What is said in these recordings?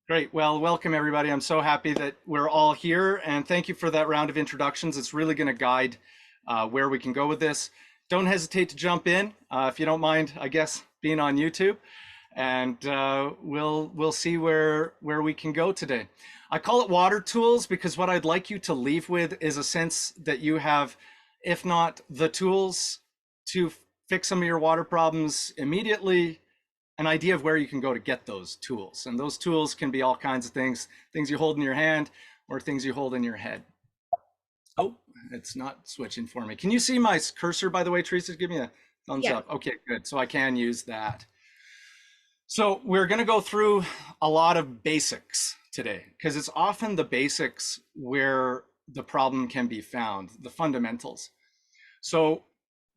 Great. Well, welcome everybody. I'm so happy that we're all here, and thank you for that round of introductions. It's really going to guide where we can go with this. Don't hesitate to jump in if you don't mind, I guess, being on YouTube, and we'll see where we can go today. I call it water tools because what I'd like you to leave with is a sense that you have, if not the tools to fix some of your water problems immediately, an idea of where you can go to get those tools. And those tools can be all kinds of things, things you hold in your hand or things you hold in your head. Oh, it's not switching for me. Can you see my cursor, by the way, Teresa? Give me a thumbs Yeah. up. Okay, good. So I can use that. So we're going to go through a lot of basics today because it's often the basics where the problem can be found, the fundamentals. So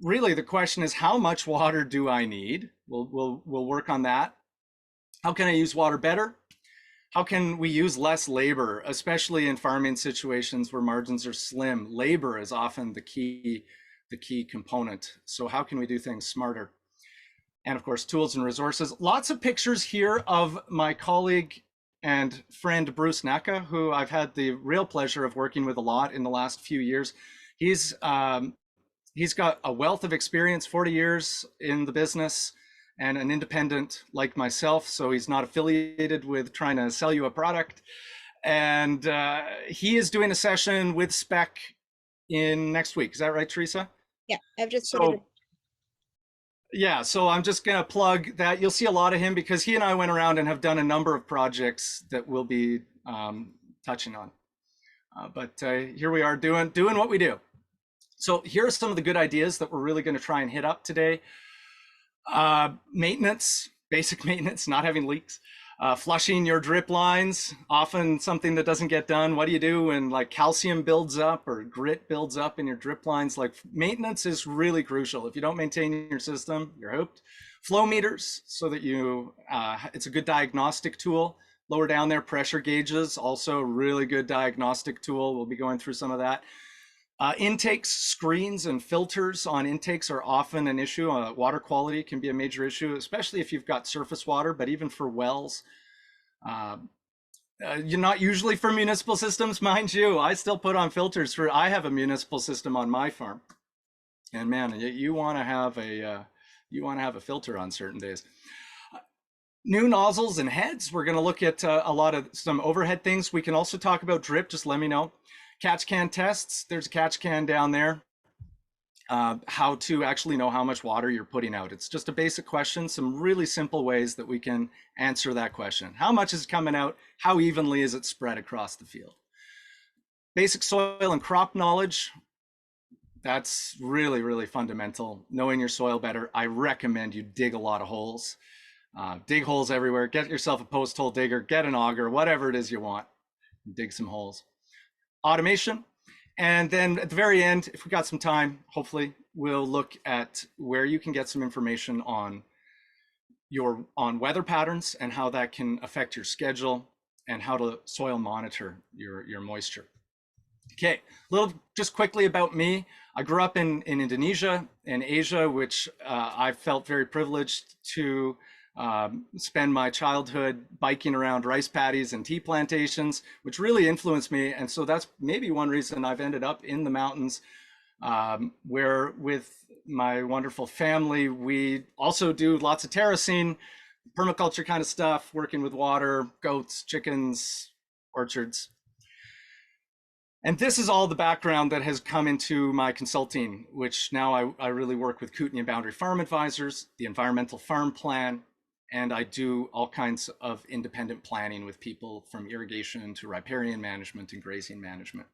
really the question is, how much water do I need? We'll work on that. How can I use water better? How can we use less labor, especially in farming situations where margins are slim? Labor is often the key component. So how can we do things smarter? And of course, tools and resources. Lots of pictures here of my colleague and friend Bruce Naka, who I've had the real pleasure of working with a lot in the last few years. He's got a wealth of experience, 40 years in the business, and an independent like myself. So he's not affiliated with trying to sell you a product. And he is doing a session with SPEC in next week. Is that right, Teresa? Yeah, I've just put it. So yeah, so I'm just going to plug that. You'll see a lot of him because he and I went around and have done a number of projects that we'll be touching on. But here we are doing what we do. So here are some of the good ideas that we're really going to try and hit up today. Maintenance, basic maintenance, not having leaks. Flushing your drip lines, often something that doesn't get done. What do you do when like calcium builds up or grit builds up in your drip lines? Like maintenance is really crucial. If you don't maintain your system, you're hooped. Flow meters, so that you, it's a good diagnostic tool. Lower down there, pressure gauges, also a really good diagnostic tool. We'll be going through some of that. Intakes, screens and filters on intakes are often an issue. Water quality can be a major issue, especially if you've got surface water, but even for wells. You're not usually for municipal systems, mind you. I still put on filters I have a municipal system on my farm. And man, you want to have a filter on certain days. New nozzles and heads. We're going to look at a lot of some overhead things. We can also talk about drip, just let me know. Catch can tests, there's a catch can down there. How to actually know how much water you're putting out. It's just a basic question, some really simple ways that we can answer that question. How much is coming out? How evenly is it spread across the field? Basic soil and crop knowledge. That's really, really fundamental. Knowing your soil better. I recommend you dig a lot of holes. Dig holes everywhere. Get yourself a post hole digger, get an auger, whatever it is you want. Dig some holes. Automation. And then at the very end, if we got some time, hopefully we'll look at where you can get some information on weather patterns and how that can affect your schedule and how to soil monitor your moisture. Okay, a little just quickly about me. I grew up in Indonesia, in Asia, which I felt very privileged to spend my childhood biking around rice paddies and tea plantations, which really influenced me. And so that's maybe one reason I've ended up in the mountains, where with my wonderful family, we also do lots of terracing, permaculture kind of stuff, working with water, goats, chickens, orchards. And this is all the background that has come into my consulting, which now I really work with Kootenai Boundary Farm Advisors, the Environmental Farm Plan, and I do all kinds of independent planning with people from irrigation to riparian management and grazing management.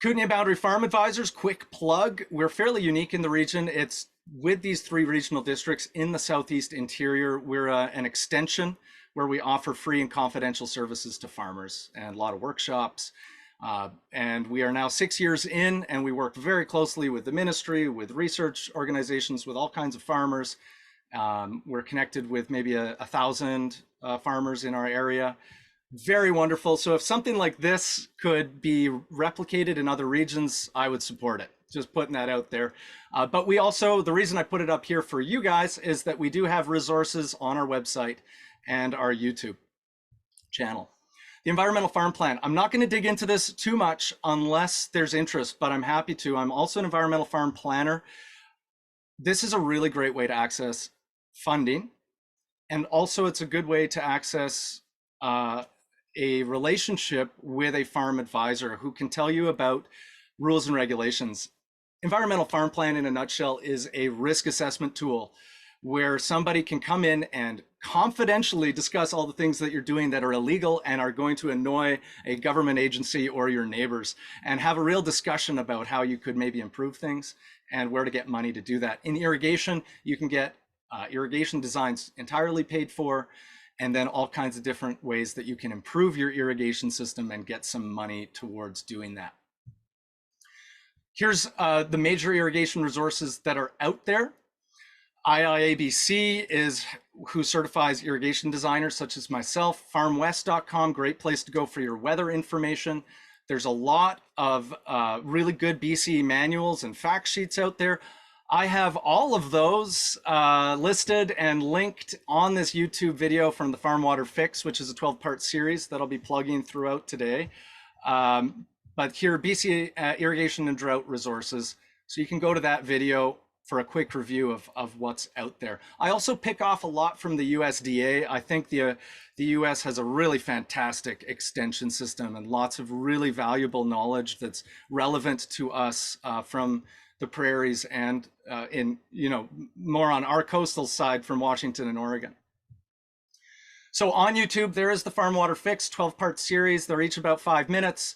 Kootenai Boundary Farm Advisors, quick plug. We're fairly unique in the region. It's with these 3 regional districts in the Southeast interior. We're an extension where we offer free and confidential services to farmers and a lot of workshops. And we are now 6 years in, and we work very closely with the ministry, with research organizations, with all kinds of farmers. We're connected with maybe 1,000 farmers in our area. Very wonderful. So if something like this could be replicated in other regions, I would support it. Just putting that out there. But we also, the reason I put it up here for you guys is that we do have resources on our website and our YouTube. channel. The environmental farm plan. I'm not going to dig into this too much unless there's interest, but I'm happy to. I'm also an environmental farm planner. This is a really great way to access funding. And also it's a good way to access a relationship with a farm advisor who can tell you about rules and regulations. Environmental farm plan in a nutshell is a risk assessment tool where somebody can come in and confidentially discuss all the things that you're doing that are illegal and are going to annoy a government agency or your neighbors, and have a real discussion about how you could maybe improve things and where to get money to do that. In irrigation, you can get irrigation designs entirely paid for, and then all kinds of different ways that you can improve your irrigation system and get some money towards doing that. Here's the major irrigation resources that are out there. IIABC is who certifies irrigation designers such as myself. Farmwest.com, great place to go for your weather information. There's a lot of really good BC manuals and fact sheets out there. I have all of those listed and linked on this YouTube video from the Farm Water Fix, which is a 12-part series that I'll be plugging throughout today. But here, BC irrigation and drought resources. So you can go to that video for a quick review of what's out there. I also pick off a lot from the USDA. I think the US has a really fantastic extension system and lots of really valuable knowledge that's relevant to us from the prairies and in, more on our coastal side from Washington and Oregon. So on YouTube, there is the Farm Water Fix 12-part series. They're each about 5 minutes.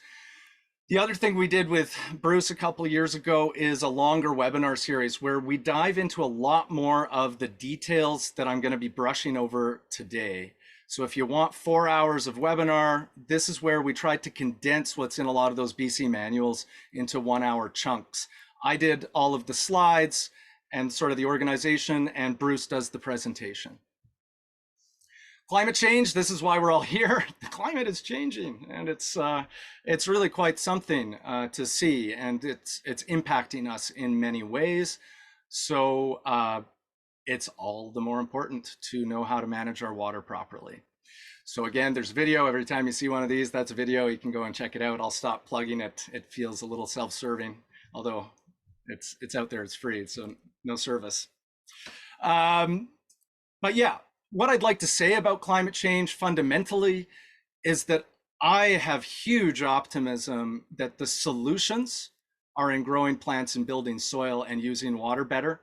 The other thing we did with Bruce a couple of years ago is a longer webinar series where we dive into a lot more of the details that I'm going to be brushing over today. So if you want 4 hours of webinar, this is where we tried to condense what's in a lot of those BC manuals into 1-hour chunks. I did all of the slides and sort of the organization, and Bruce does the presentation. Climate change, this is why we're all here. The climate is changing, and it's really quite something to see, and it's impacting us in many ways. So it's all the more important to know how to manage our water properly. So again, there's video. Every time you see one of these, that's a video. You can go and check it out. I'll stop plugging it. It feels a little self-serving, although it's out there, it's free, so no service. But yeah, what I'd like to say about climate change fundamentally is that I have huge optimism that the solutions are in growing plants and building soil and using water better.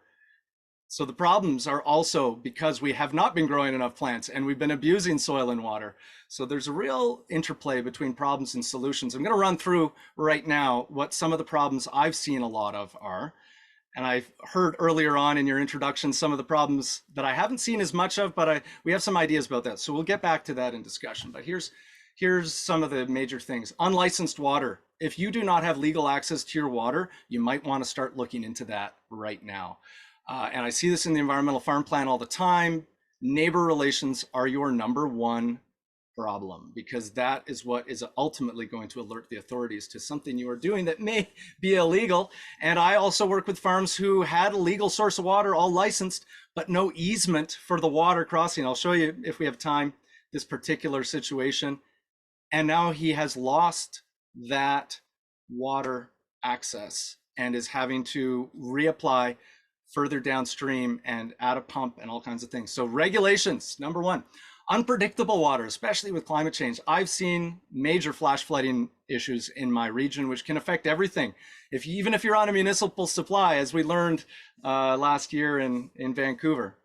So the problems are also because we have not been growing enough plants and we've been abusing soil and water. So there's a real interplay between problems and solutions. I'm going to run through right now what some of the problems I've seen a lot of are. And I heard earlier on in your introduction some of the problems that I haven't seen as much of, but we have some ideas about that. So we'll get back to that in discussion. But here's some of the major things. Unlicensed water. If you do not have legal access to your water, you might want to start looking into that right now. And I see this in the environmental farm plan all the time. Neighbor relations are your #1 problem, because that is what is ultimately going to alert the authorities to something you are doing that may be illegal. And I also work with farms who had a legal source of water, all licensed, but no easement for the water crossing. I'll show you, if we have time, this particular situation. And now he has lost that water access and is having to reapply further downstream and add a pump and all kinds of things. So regulations, #1. Unpredictable water, especially with climate change. I've seen major flash flooding issues in my region, which can affect everything. Even if you're on a municipal supply, as we learned last year in Vancouver,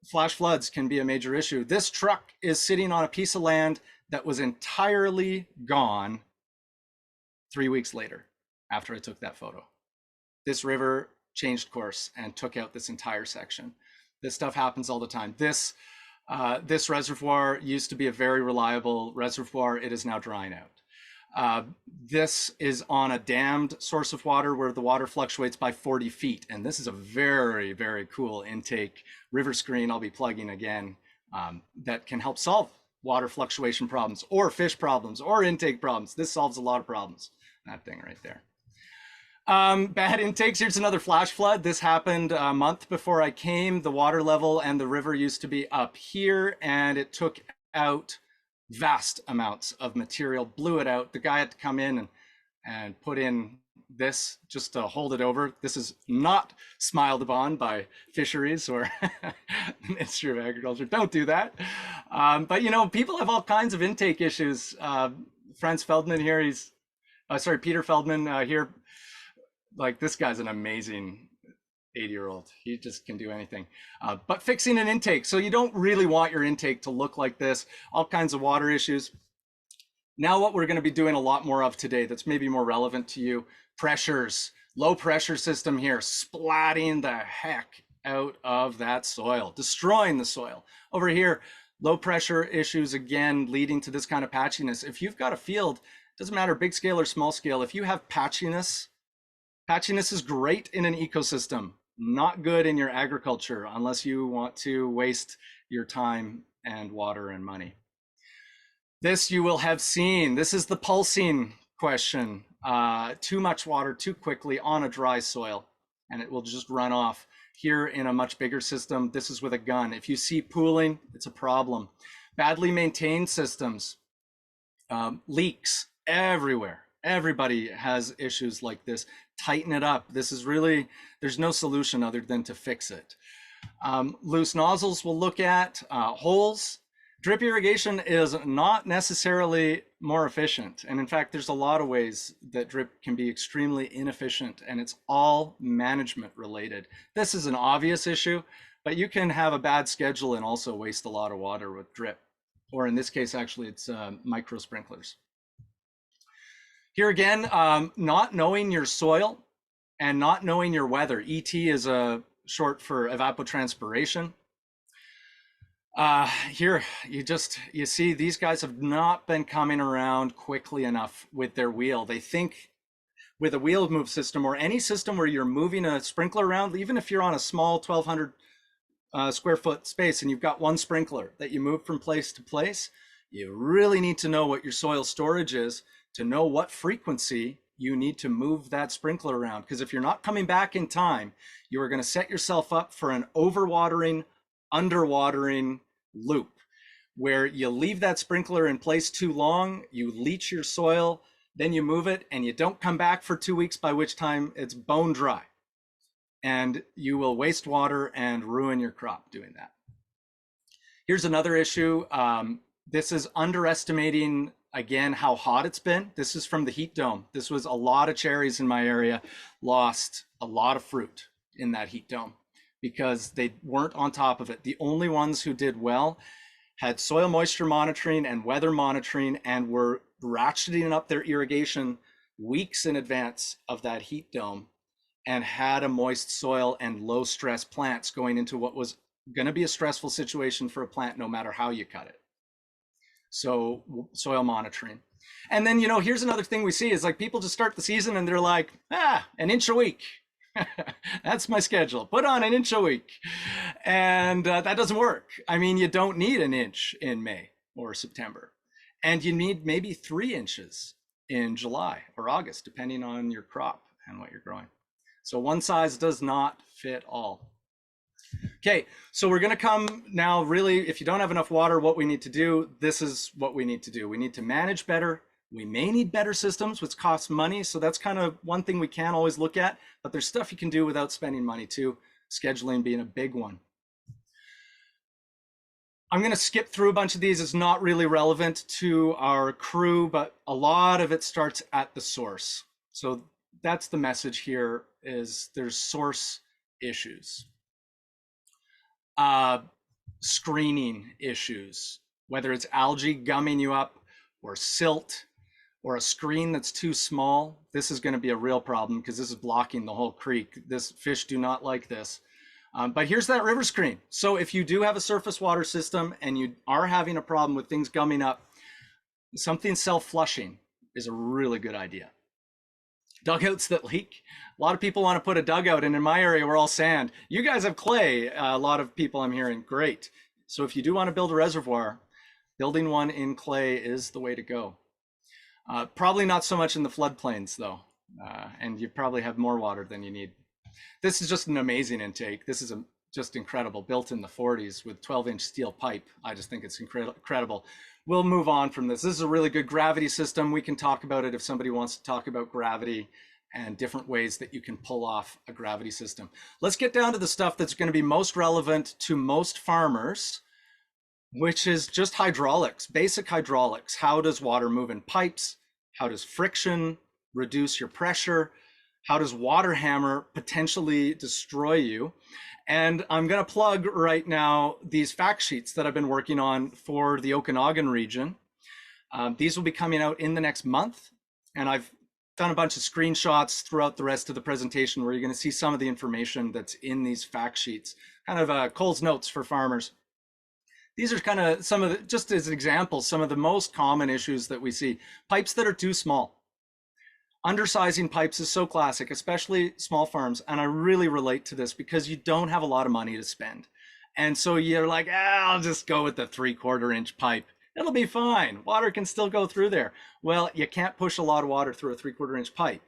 flash floods can be a major issue. This truck is sitting on a piece of land that was entirely gone 3 weeks later after I took that photo. This river changed course and took out this entire section. This stuff happens all the time. This reservoir used to be a very reliable reservoir. It is now drying out. This is on a dammed source of water where the water fluctuates by 40 feet. And this is a very, very cool intake river screen I'll be plugging again that can help solve water fluctuation problems or fish problems or intake problems. This solves a lot of problems, that thing right there. Bad intakes. Here's another flash flood. This happened a month before I came. The water level and the river used to be up here, and it took out vast amounts of material, blew it out. The guy had to come in and put in this just to hold it over. This is not smiled upon by fisheries or the Ministry of Agriculture. Don't do that. But you know, people have all kinds of intake issues. Franz Feldman here, Peter Feldman here. Like, this guy's an amazing 80-year-old. He just can do anything. But fixing an intake. So you don't really want your intake to look like this. All kinds of water issues. Now what we're going to be doing a lot more of today that's maybe more relevant to you, pressures. Low pressure system here, splatting the heck out of that soil, destroying the soil. Over here, low pressure issues, again, leading to this kind of patchiness. If you've got a field, doesn't matter big scale or small scale, if you have patchiness is great in an ecosystem, not good in your agriculture unless you want to waste your time and water and money. This you will have seen. This is the pulsing question. Too much water too quickly on a dry soil, and it will just run off. Here in a much bigger system, this is with a gun. If you see pooling, it's a problem. Badly maintained systems, leaks everywhere. Everybody has issues like this. Tighten it up. This is really, there's no solution other than to fix it. Loose nozzles we'll look at, holes. Drip irrigation is not necessarily more efficient. And in fact, there's a lot of ways that drip can be extremely inefficient, and it's all management related. This is an obvious issue, but you can have a bad schedule and also waste a lot of water with drip. Or in this case, actually, it's micro sprinklers. Here again, not knowing your soil and not knowing your weather. ET is short for evapotranspiration. Here, you see these guys have not been coming around quickly enough with their wheel. They think with a wheel move system or any system where you're moving a sprinkler around, even if you're on a small 1,200 square foot space and you've got one sprinkler that you move from place to place, you really need to know what your soil storage is to know what frequency you need to move that sprinkler around. Because if you're not coming back in time, you are going to set yourself up for an overwatering, underwatering loop where you leave that sprinkler in place too long, you leach your soil, then you move it and you don't come back for 2 weeks, by which time it's bone dry. And you will waste water and ruin your crop doing that. Here's another issue. This is underestimating, again, how hot it's been. This is from the heat dome. This was a lot of cherries in my area, lost a lot of fruit in that heat dome, because they weren't on top of it. The only ones who did well had soil moisture monitoring and weather monitoring and were ratcheting up their irrigation weeks in advance of that heat dome and had a moist soil and low stress plants going into what was going to be a stressful situation for a plant no matter how you cut it. So soil monitoring. And then, you know, here's another thing we see is like people just start the season and they're like, an inch a week. That's my schedule. Put on an inch a week. And that doesn't work. I mean, you don't need an inch in May or September. And you need maybe 3 inches in July or August, depending on your crop and what you're growing. So one size does not fit all. Okay, so we're going to come now really, if you don't have enough water, what we need to do, this is what we need to do. We need to manage better. We may need better systems, which costs money. So that's kind of one thing we can't always look at, but there's stuff you can do without spending money too, scheduling being a big one. I'm going to skip through a bunch of these. It's not really relevant to our crew, but a lot of it starts at the source. So that's the message here, is there's source issues. Screening issues, whether it's algae gumming you up or silt or a screen that's too small. This is going to be a real problem because this is blocking the whole creek. This fish do not like this. But here's that river screen. So if you do have a surface water system and you are having a problem with things gumming up, something self-flushing is a really good idea. Dugouts that leak. A lot of people want to put a dugout, and in my area, we're all sand. You guys have clay. A lot of people I'm hearing, great. So if you do want to build a reservoir, building one in clay is the way to go. Probably not so much in the floodplains though. And you probably have more water than you need. This is just an amazing intake. This is just incredible, built in the 40s with 12-inch steel pipe. I just think it's incredible. We'll move on from this. This is a really good gravity system. We can talk about it if somebody wants to talk about gravity and different ways that you can pull off a gravity system. Let's get down to the stuff that's going to be most relevant to most farmers, which is just hydraulics, basic hydraulics. How does water move in pipes? How does friction reduce your pressure? How does water hammer potentially destroy you? And I'm going to plug right now these fact sheets that I've been working on for the Okanagan region. These will be coming out in the next month. And I've done a bunch of screenshots throughout the rest of the presentation where you're going to see some of the information that's in these fact sheets, kind of Cole's notes for farmers. These are kind of some of the, just as examples, some of the most common issues that we see. Pipes that are too small. Undersizing pipes is so classic, especially small farms. And I really relate to this because you don't have a lot of money to spend. And so you're like, I'll just go with the 3/4 inch pipe. It'll be fine. Water can still go through there. Well, you can't push a lot of water through a 3/4 inch pipe.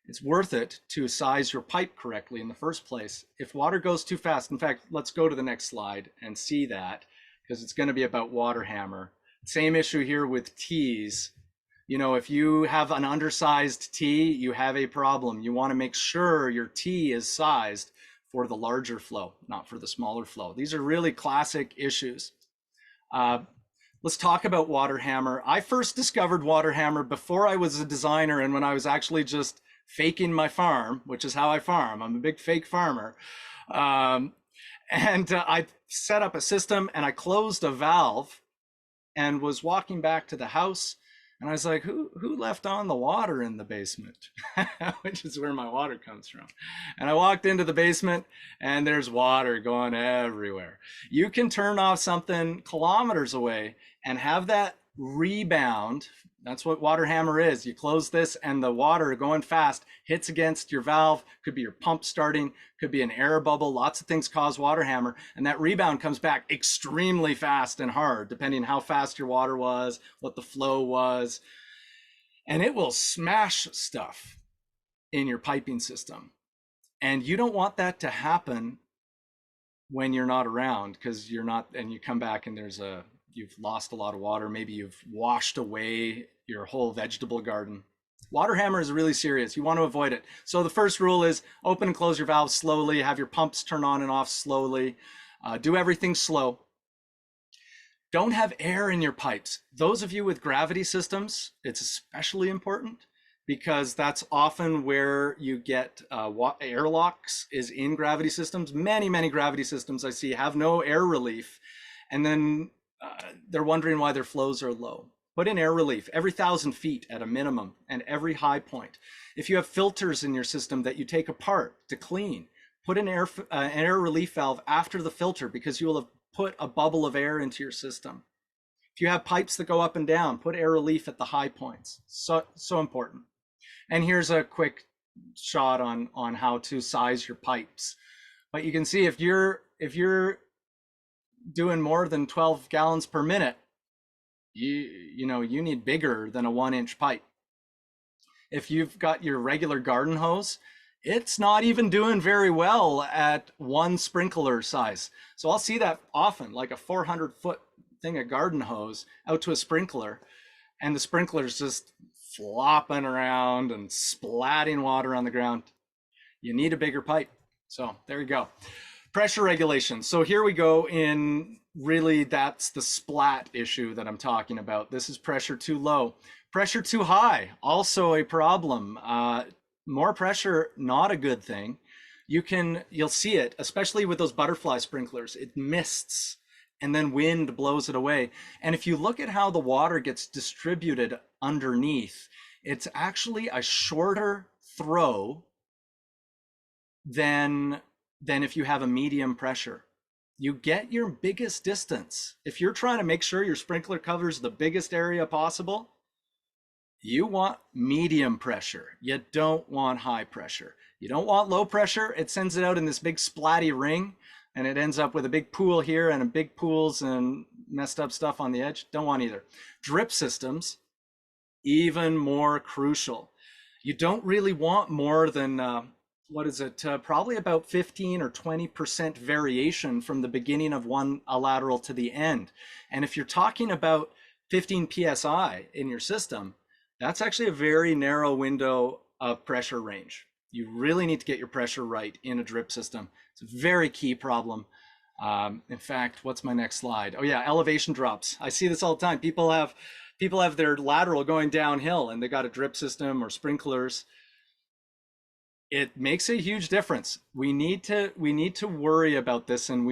It's worth it to size your pipe correctly in the first place. If water goes too fast, in fact, let's go to the next slide and see that, because it's going to be about water hammer. Same issue here with tees. You know, if you have an undersized tee, you have a problem. You want to make sure your tee is sized for the larger flow, not for the smaller flow. These are really classic issues. Let's talk about water hammer. I first discovered water hammer before I was a designer and when I was actually just faking my farm, which is how I farm. I'm a big fake farmer. I set up a system and I closed a valve and was walking back to the house. And I was like, who left on the water in the basement? Which is where my water comes from. And I walked into the basement and there's water going everywhere. You can turn off something kilometers away and have that rebound. That's what water hammer is. You close this and the water going fast hits against your valve. Could be your pump starting, could be an air bubble. Lots of things cause water hammer. And that rebound comes back extremely fast and hard, depending on how fast your water was, what the flow was. And it will smash stuff in your piping system. And you don't want that to happen when you're not around, because you're not, and you come back and you've lost a lot of water. Maybe you've washed away your whole vegetable garden. Water hammer is really serious. You want to avoid it. So the first rule is open and close your valves slowly. Have your pumps turn on and off slowly. Do everything slow. Don't have air in your pipes. Those of you with gravity systems, it's especially important because that's often where you get airlocks is in gravity systems. Many gravity systems I see have no air relief. And then they're wondering why their flows are low. Put in air relief every 1,000 feet at a minimum and every high point. If you have filters in your system that you take apart to clean, put an air relief valve after the filter because you will have put a bubble of air into your system. If you have pipes that go up and down, put air relief at the high points. So important. And here's a quick shot on how to size your pipes. But you can see if you're doing more than 12 gallons per minute, you need bigger than a 1-inch pipe. If you've got your regular garden hose, it's not even doing very well at 1 sprinkler size. So I'll see that often, like a 400-foot thing of garden hose out to a sprinkler, and the sprinkler's just flopping around and splatting water on the ground. You need a bigger pipe. So there you go. Pressure regulation. So here we go in, really that's the splat issue that I'm talking about. This is pressure too low. Pressure too high, also a problem. More pressure, not a good thing. You'll see it, especially with those butterfly sprinklers. It mists and then wind blows it away. And if you look at how the water gets distributed underneath, it's actually a shorter throw than if you have a medium pressure. You get your biggest distance. If you're trying to make sure your sprinkler covers the biggest area possible, you want medium pressure. You don't want high pressure. You don't want low pressure. It sends it out in this big splatty ring and it ends up with a big pool here and a big pools and messed up stuff on the edge. Don't want either. Drip systems, even more crucial. You don't really want more than what is it? Probably about 15 or 20% variation from the beginning of a lateral to the end. And if you're talking about 15 psi in your system, that's actually a very narrow window of pressure range. You really need to get your pressure right in a drip system. It's a very key problem. In fact, what's my next slide? Oh yeah, elevation drops. I see this all the time. People have their lateral going downhill and they got a drip system or sprinklers. It makes a huge difference. We need to worry about this, and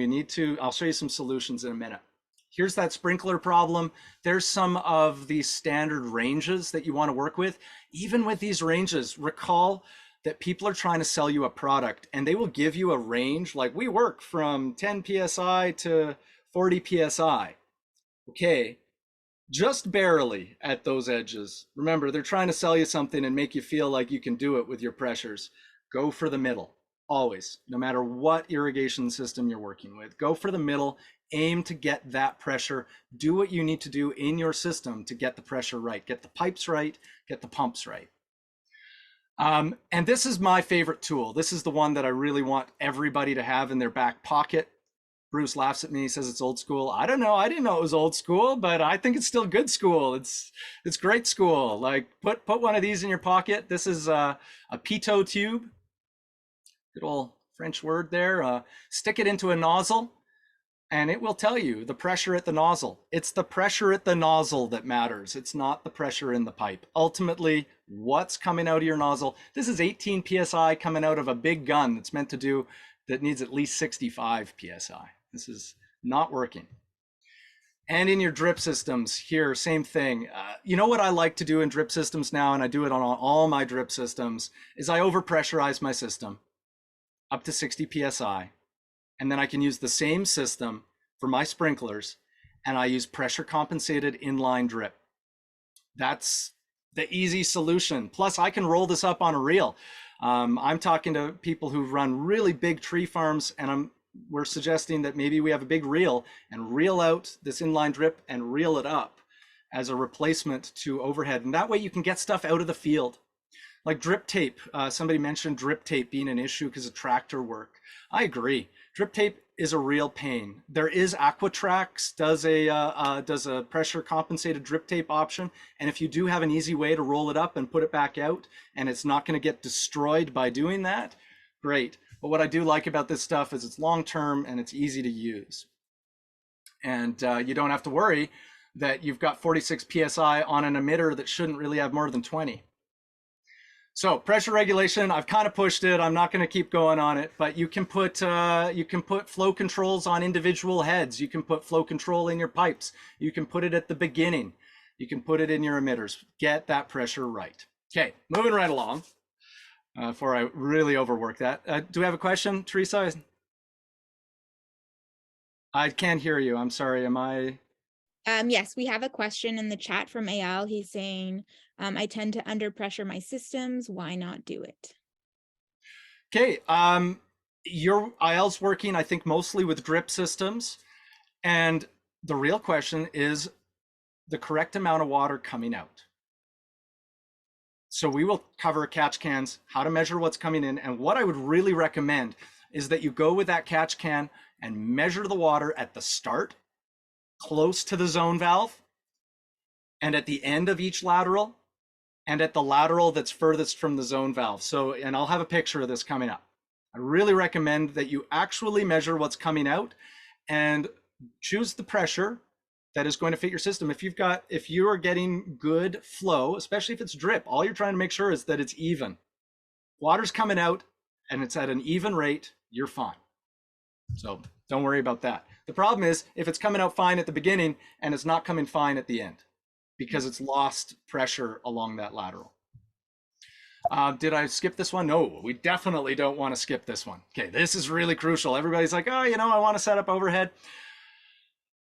I'll show you some solutions in a minute. Here's that sprinkler problem. There's some of the standard ranges that you want to work with. Even with these ranges, recall that people are trying to sell you a product and they will give you a range, like we work from 10 psi to 40 psi. Okay, just barely at those edges. Remember, they're trying to sell you something and make you feel like you can do it with your pressures. Go for the middle, always, no matter what irrigation system you're working with. Go for the middle, aim to get that pressure. Do what you need to do in your system to get the pressure right. Get the pipes right, get the pumps right. And this is my favorite tool. This is the one that I really want everybody to have in their back pocket. Bruce laughs at me. He says it's old school. I don't know. I didn't know it was old school, but I think it's still good school. It's great school. Like put one of these in your pocket. This is a pitot tube. Good old French word there. Stick it into a nozzle and it will tell you the pressure at the nozzle. It's the pressure at the nozzle that matters. It's not the pressure in the pipe. Ultimately, what's coming out of your nozzle? This is 18 psi coming out of a big gun that needs at least 65 psi. This is not working. And in your drip systems here, same thing. You know what I like to do in drip systems now, and I do it on all my drip systems, is I overpressurize my system up to 60 psi. And then I can use the same system for my sprinklers, and I use pressure compensated inline drip. That's the easy solution. Plus I can roll this up on a reel. I'm talking to people who run really big tree farms, and we're suggesting that maybe we have a big reel and reel out this inline drip and reel it up as a replacement to overhead. And that way you can get stuff out of the field. Like drip tape. Somebody mentioned drip tape being an issue because of tractor work. I agree. Drip tape is a real pain. There is Aquatrax does a pressure compensated drip tape option. And if you do have an easy way to roll it up and put it back out and it's not going to get destroyed by doing that, great. But what I do like about this stuff is it's long-term and it's easy to use. And you don't have to worry that you've got 46 PSI on an emitter that shouldn't really have more than 20. So pressure regulation, I've kind of pushed it. I'm not going to keep going on it, but you can put flow controls on individual heads. You can put flow control in your pipes. You can put it at the beginning. You can put it in your emitters. Get that pressure right. Okay, moving right along before I really overwork that. Do we have a question, Teresa? I can't hear you. I'm sorry. Am I? Yes, we have a question in the chat from Ayal. He's saying, I tend to under pressure my systems. Why not do it? Okay. Your Ayal's working, I think, mostly with drip systems. And the real question is the correct amount of water coming out. So we will cover catch cans, how to measure what's coming in. And what I would really recommend is that you go with that catch can and measure the water at the start, close to the zone valve, and at the end of each lateral, and at the lateral that's furthest from the zone valve. So, and I'll have a picture of this coming up. I really recommend that you actually measure what's coming out and choose the pressure that is going to fit your system. If you are getting good flow, especially if it's drip, all you're trying to make sure is that it's even. Water's coming out and it's at an even rate, you're fine. So don't worry about that. The problem is if it's coming out fine at the beginning and it's not coming fine at the end because it's lost pressure along that lateral. Did I skip this one? No, we definitely don't want to skip this one. Okay, this is really crucial. Everybody's like, oh, I want to set up overhead.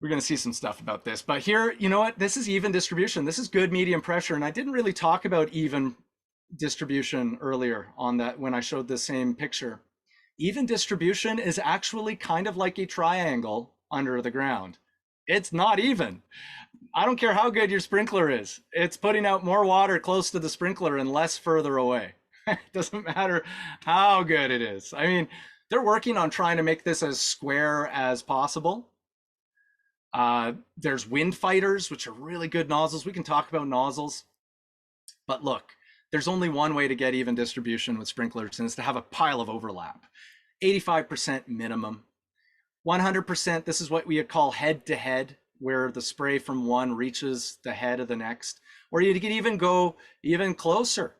We're going to see some stuff about this. But here, you know what? This is even distribution. This is good medium pressure. And I didn't really talk about even distribution earlier on that when I showed the same picture. Even distribution is actually kind of like a triangle under the ground. It's not even. I don't care how good your sprinkler is. It's putting out more water close to the sprinkler and less further away. It doesn't matter how good it is. I mean, they're working on trying to make this as square as possible. There's wind fighters, which are really good nozzles. We can talk about nozzles. But look, there's only one way to get even distribution with sprinklers, and it's to have a pile of overlap. 85% minimum. 100%, this is what we call head to head, where the spray from one reaches the head of the next. Or you can even go even closer.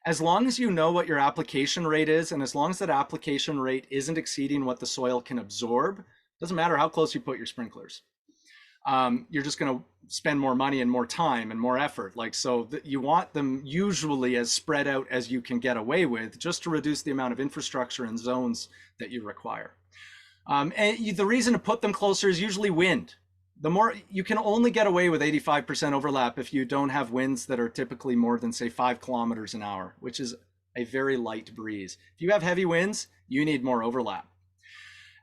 As long as you know what your application rate is, and as long as that application rate isn't exceeding what the soil can absorb, doesn't matter how close you put your sprinklers. You're just going to spend more money and more time and more effort. Like, so that you want them usually as spread out as you can get away with, just to reduce the amount of infrastructure and zones that you require. And the reason to put them closer is usually wind. The more you can only get away with 85% overlap if you don't have winds that are typically more than, say, 5 kilometers an hour, which is a very light breeze. If you have heavy winds, you need more overlap.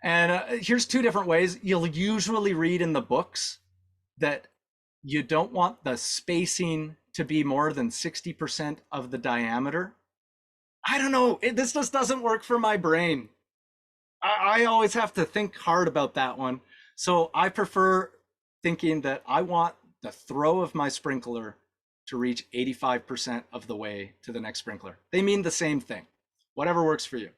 And here's 2 different ways. You'll usually read in the books that you don't want the spacing to be more than 60% of the diameter. I don't know. This just doesn't work for my brain. I always have to think hard about that one. So I prefer thinking that I want the throw of my sprinkler to reach 85% of the way to the next sprinkler. They mean the same thing, whatever works for you.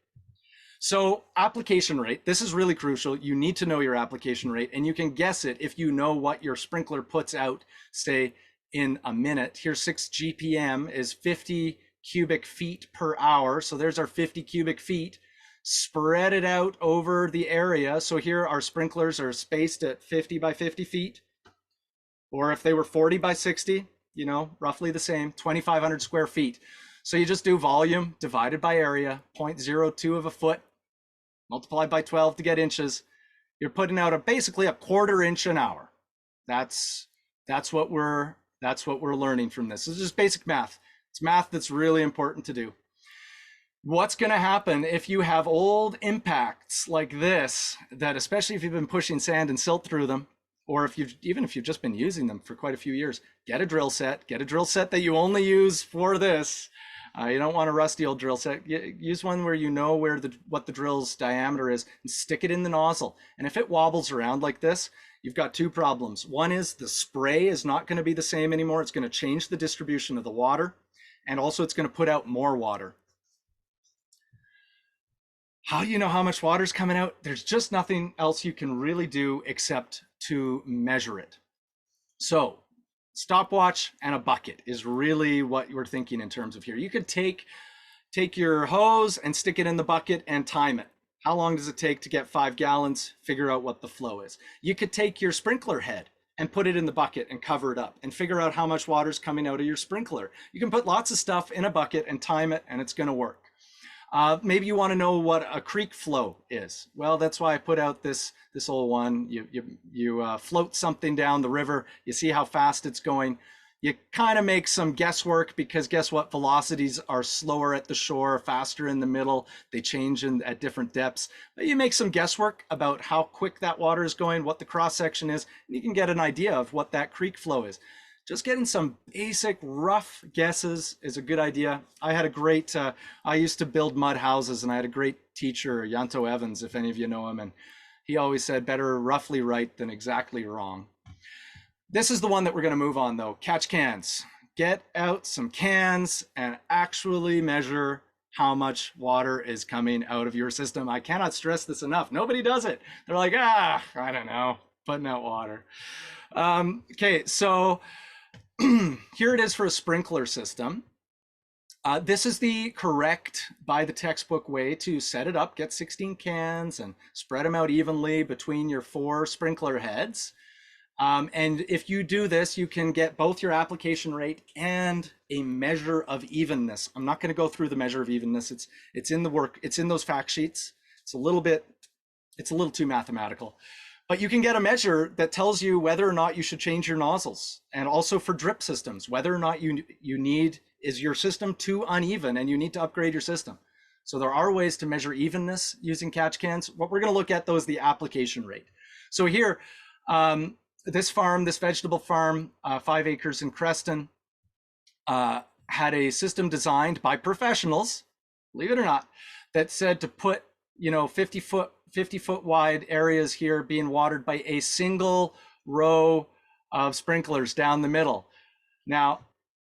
So application rate, this is really crucial. You need to know your application rate, and you can guess it if you know what your sprinkler puts out, say in a minute. Here, 6 GPM is 50 cubic feet per hour. So there's our 50 cubic feet. Spread it out over the area. So here our sprinklers are spaced at 50 by 50 feet. Or if they were 40 by 60, you know, roughly the same, 2,500 square feet. So you just do volume divided by area, 0.02 of a foot, multiplied by 12 to get inches. You're putting out basically a 1/4 inch an hour. That's what we're learning from this. This is just basic math. It's math that's really important to do. What's going to happen if you have old impacts like this, that especially if you've been pushing sand and silt through them, or if you've just been using them for quite a few years, get a drill set that you only use for this. You don't want a rusty old drill set. Use one where you know what the drill's diameter is, and stick it in the nozzle. And if it wobbles around like this, you've got 2 problems. One is the spray is not going to be the same anymore. It's going to change the distribution of the water, and also it's going to put out more water. How do you know how much water is coming out? There's just nothing else you can really do except to measure it. So stopwatch and a bucket is really what you're thinking in terms of here. You could take your hose and stick it in the bucket and time it. How long does it take to get 5 gallons? Figure out what the flow is. You could take your sprinkler head and put it in the bucket and cover it up and figure out how much water is coming out of your sprinkler. You can put lots of stuff in a bucket and time it, and it's going to work. Maybe you want to know what a creek flow is. Well, that's why I put out this old one. You float something down the river. You see how fast it's going. You kind of make some guesswork, because guess what? Velocities are slower at the shore, faster in the middle. They change at different depths. But you make some guesswork about how quick that water is going, what the cross section is, and you can get an idea of what that creek flow is. Just getting some basic rough guesses is a good idea. I had a great, I used to build mud houses, and I had a great teacher, Yanto Evans, if any of you know him, and he always said, better roughly right than exactly wrong. This is the one that we're gonna move on though, catch cans. Get out some cans and actually measure how much water is coming out of your system. I cannot stress this enough. Nobody does it. They're like, I don't know, putting out water. Okay, so here it is for a sprinkler system. This is the correct, by the textbook way to set it up. Get 16 cans and spread them out evenly between your 4 sprinkler heads. And if you do this, you can get both your application rate and a measure of evenness. I'm not going to go through the measure of evenness. It's in the work. It's in those fact sheets. It's a little too mathematical. But you can get a measure that tells you whether or not you should change your nozzles, and also for drip systems, whether or not is your system too uneven and you need to upgrade your system. So there are ways to measure evenness using catch cans. What we're going to look at though is the application rate. So here, this vegetable farm, 5 acres in Creston, had a system designed by professionals, believe it or not, that said to put, 50-foot wide areas here being watered by a single row of sprinklers down the middle. Now,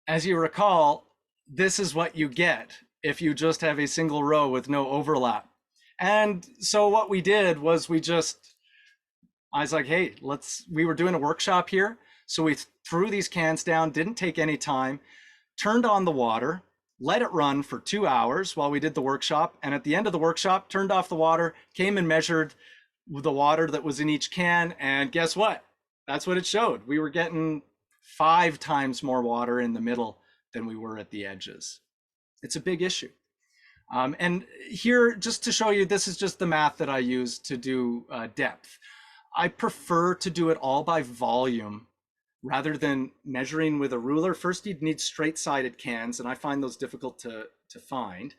as you recall, this is what you get if you just have a single row with no overlap. And so what we did was I was like, hey, we were doing a workshop here. So we threw these cans down, didn't take any time, turned on the water, let it run for 2 hours while we did the workshop. And at the end of the workshop, turned off the water, came and measured the water that was in each can. And guess what? That's what it showed. We were getting 5 times more water in the middle than we were at the edges. It's a big issue. And here, just to show you, this is just the math that I use to do depth. I prefer to do it all by volume rather than measuring with a ruler. First, you'd need straight-sided cans, and I find those difficult to find.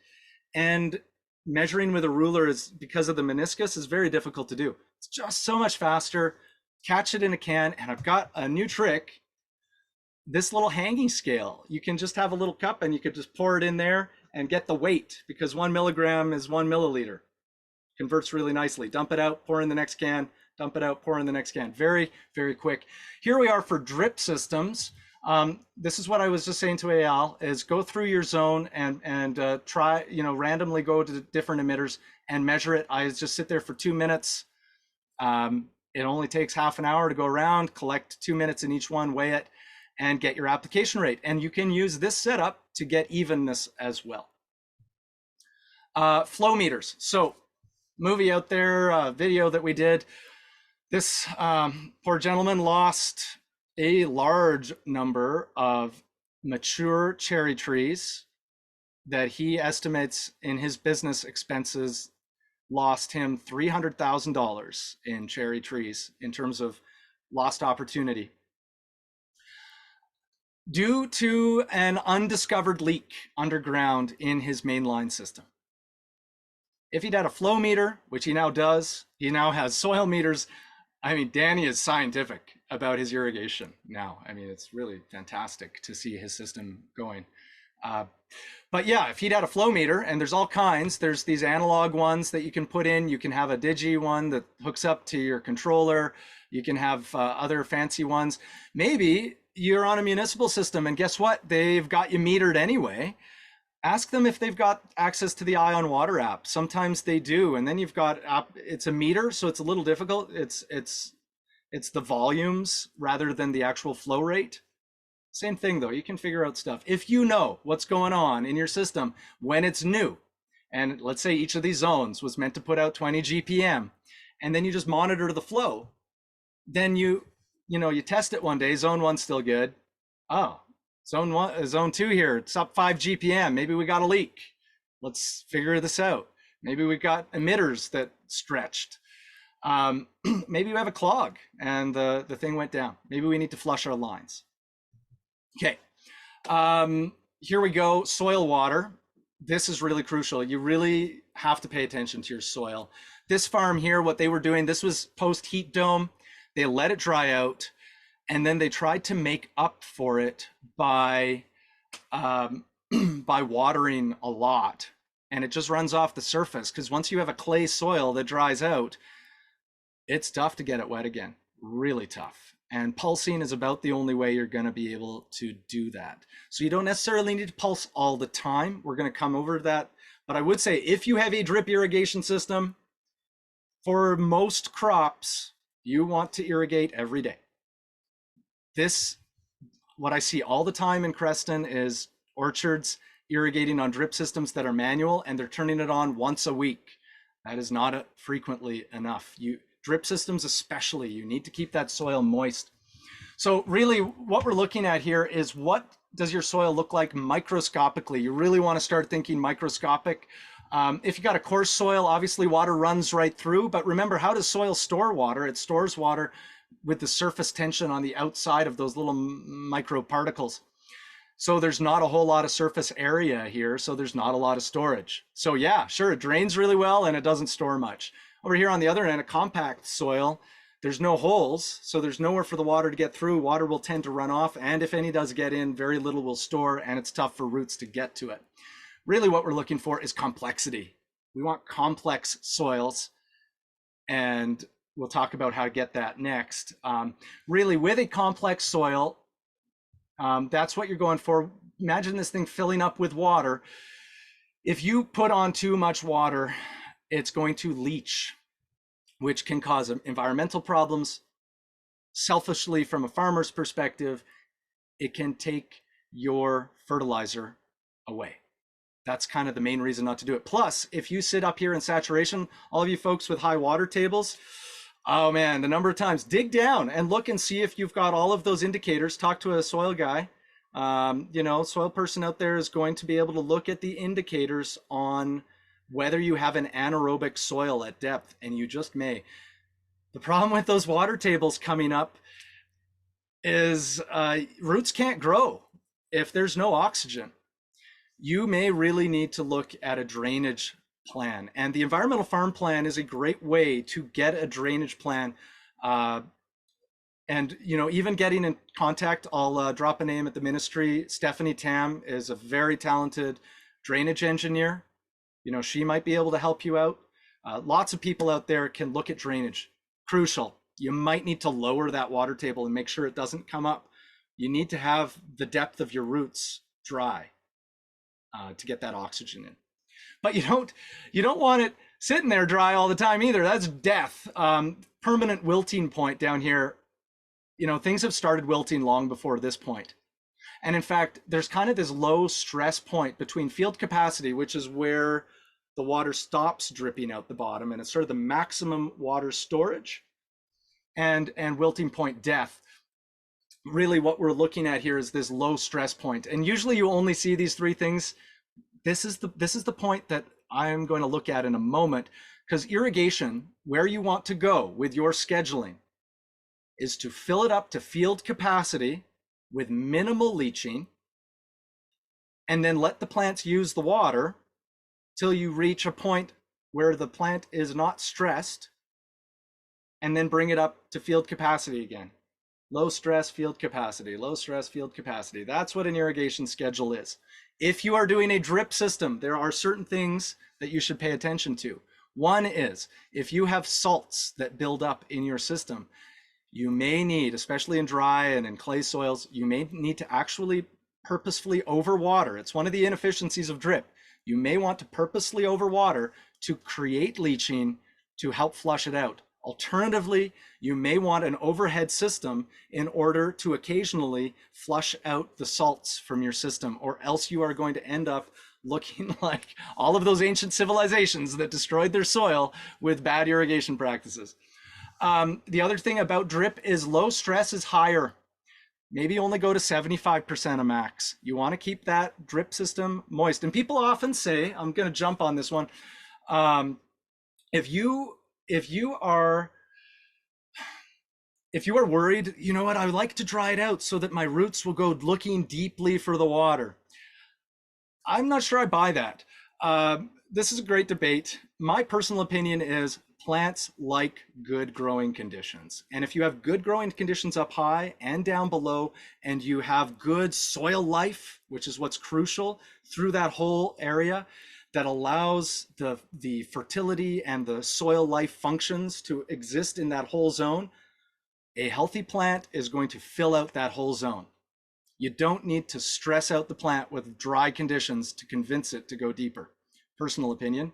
And measuring with a ruler is, because of the meniscus, is very difficult to do. It's just so much faster. Catch it in a can, and I've got a new trick. This little hanging scale, you can just have a little cup and you could just pour it in there and get the weight, because 1 milligram is 1 milliliter. Converts really nicely. Dump it out, pour in the next can, dump it out, pour in the next can. Very, very quick. Here we are for drip systems. This is what I was just saying to Eyal, is go through your zone and try, randomly go to different emitters and measure it. I just sit there for 2 minutes. It only takes half an hour to go around, collect 2 minutes in each one, weigh it, and get your application rate. And you can use this setup to get evenness as well. Flow meters. So movie out there, video that we did. This poor gentleman lost a large number of mature cherry trees that he estimates in his business expenses lost him $300,000 in cherry trees in terms of lost opportunity, due to an undiscovered leak underground in his mainline system. If he'd had a flow meter, which he now does, he now has soil meters. I mean, Danny is scientific about his irrigation now. I mean, it's really fantastic to see his system going. But yeah, if he'd had a flow meter, and there's all kinds, there's these analog ones that you can put in. You can have a digi one that hooks up to your controller. You can have other fancy ones. Maybe you're on a municipal system and guess what? They've got you metered anyway. Ask them if they've got access to the Eye on Water app. Sometimes they do. And then you've got it's a meter, so it's a little difficult. It's the volumes rather than the actual flow rate. Same thing though, you can figure out stuff. If you know what's going on in your system when it's new, and let's say each of these zones was meant to put out 20 GPM, and then you just monitor the flow, then you test it one day, zone 1's still good. Oh, zone 2 here, it's up 5 GPM, maybe we got a leak. Let's figure this out. Maybe we've got emitters that stretched. Maybe we have a clog and the thing went down. Maybe we need to flush our lines. Okay, here we go, soil water. This is really crucial. You really have to pay attention to your soil. This farm here, what they were doing, this was post heat dome. They let it dry out, and then they tried to make up for it by watering a lot, and it just runs off the surface, because once you have a clay soil that dries out, it's tough to get it wet again, really tough. And pulsing is about the only way you're going to be able to do that. So you don't necessarily need to pulse all the time. We're going to come over that. But I would say if you have a drip irrigation system, for most crops, you want to irrigate every day. What I see all the time in Creston is orchards irrigating on drip systems that are manual, and they're turning it on once a week. That is not frequently enough. Drip systems especially, you need to keep that soil moist. So really what we're looking at here is, what does your soil look like microscopically? You really want to start thinking microscopic. If you got a coarse soil, obviously water runs right through, but remember, how does soil store water? It stores water with the surface tension on the outside of those little microparticles. So there's not a whole lot of surface area here, so there's not a lot of storage. So yeah, sure, it drains really well and it doesn't store much. Over here on the other end, a compact soil, There's no holes, so there's nowhere for the water to get through. Water will tend to run off, and if any does get in, very little will store, and it's tough for roots to get to it. Really what we're looking for is complexity. We want complex soils, and we'll talk about how to get that next. Really, with a complex soil, that's what you're going for. Imagine this thing filling up with water. If you put on too much water, it's going to leach, which can cause environmental problems. Selfishly, from a farmer's perspective, it can take your fertilizer away. That's kind of the main reason not to do it. Plus, if you sit up here in saturation, all of you folks with high water tables, oh man, the number of times, dig down and look and see if you've got all of those indicators. Talk to a soil guy. Soil person out there is going to be able to look at the indicators on whether you have an anaerobic soil at depth, and you just may. The problem with those water tables coming up is roots can't grow if there's no oxygen. You may really need to look at a drainage plan, and the environmental farm plan is a great way to get a drainage plan. And even getting in contact, I'll drop a name at the ministry. Stephanie Tam is a very talented drainage engineer. She might be able to help you out. Lots of people out there can look at drainage. Crucial. You might need to lower that water table and make sure it doesn't come up. You need to have the depth of your roots dry to get that oxygen in. But you don't want it sitting there dry all the time either. That's death. Permanent wilting point down here. Things have started wilting long before this point. And in fact, there's kind of this low stress point between field capacity, which is where the water stops dripping out the bottom, and it's sort of the maximum water storage, and wilting point death. Really what we're looking at here is this low stress point. And usually you only see these three things. This is the point that I'm going to look at in a moment, because irrigation, where you want to go with your scheduling, is to fill it up to field capacity with minimal leaching, and then let the plants use the water till you reach a point where the plant is not stressed, and then bring it up to field capacity again. Low stress field capacity, low stress field capacity. That's what an irrigation schedule is. If you are doing a drip system, there are certain things that you should pay attention to. One is, if you have salts that build up in your system, you may need, especially in dry and in clay soils, you may need to actually purposefully overwater. It's one of the inefficiencies of drip. You may want to purposely overwater to create leaching to help flush it out. Alternatively, you may want an overhead system in order to occasionally flush out the salts from your system, or else you are going to end up looking like all of those ancient civilizations that destroyed their soil with bad irrigation practices. The other thing about drip is low stress is higher. Maybe only go to 75% of max. You want to keep that drip system moist. And people often say, I'm going to jump on this one. If you are worried, you know what, I would like to dry it out so that my roots will go looking deeply for the water. I'm not sure I buy that. This is a great debate. My personal opinion is plants like good growing conditions. And if you have good growing conditions up high and down below, and you have good soil life, which is what's crucial through that whole area, that allows the fertility and the soil life functions to exist in that whole zone, a healthy plant is going to fill out that whole zone. You don't need to stress out the plant with dry conditions to convince it to go deeper. Personal opinion.